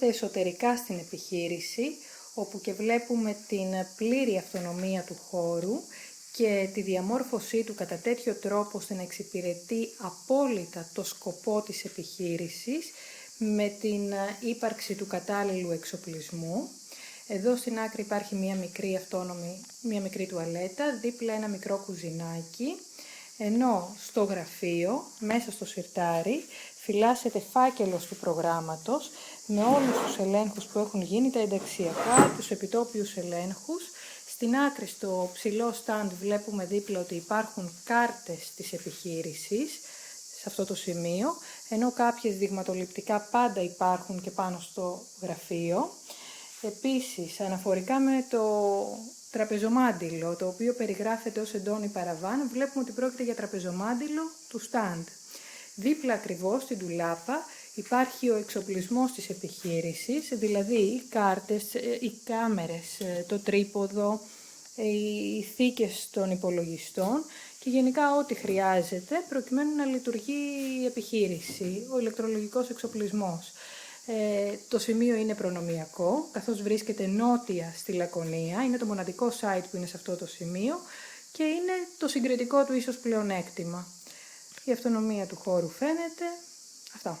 Είμαστε εσωτερικά στην επιχείρηση, όπου και βλέπουμε την πλήρη αυτονομία του χώρου και τη διαμόρφωσή του κατά τέτοιο τρόπο ώστε να εξυπηρετεί απόλυτα το σκοπό της επιχείρησης με την ύπαρξη του κατάλληλου εξοπλισμού. Εδώ στην άκρη υπάρχει μια μικρή τουαλέτα, δίπλα ένα μικρό κουζινάκι, ενώ στο γραφείο, μέσα στο σιρτάρι, φυλάσσεται φάκελος του προγράμματος με όλους τους ελέγχους που έχουν γίνει, τα ενταξιακά, τους επιτόπιους ελέγχους. Στην άκρη στο ψηλό στάντ βλέπουμε δίπλα ότι υπάρχουν κάρτες της επιχείρησης σε αυτό το σημείο, ενώ κάποιες δειγματοληπτικά πάντα υπάρχουν και πάνω στο γραφείο. Επίσης, αναφορικά με το τραπεζομάντιλο, το οποίο περιγράφεται ως εντόνι παραβάν, βλέπουμε ότι πρόκειται για τραπεζομάντιλο του στάντ. Δίπλα ακριβώς στην ντουλάπα υπάρχει ο εξοπλισμός της επιχείρησης, δηλαδή οι κάρτες, οι κάμερες, το τρίποδο, οι θήκες των υπολογιστών και γενικά ό,τι χρειάζεται προκειμένου να λειτουργεί η επιχείρηση, ο ηλεκτρολογικός εξοπλισμός. Το σημείο είναι προνομιακό, καθώς βρίσκεται νότια στη Λακωνία, είναι το μοναδικό site που είναι σε αυτό το σημείο και είναι το συγκριτικό του ίσως πλεονέκτημα. Η αυτονομία του χώρου φαίνεται. Αυτά.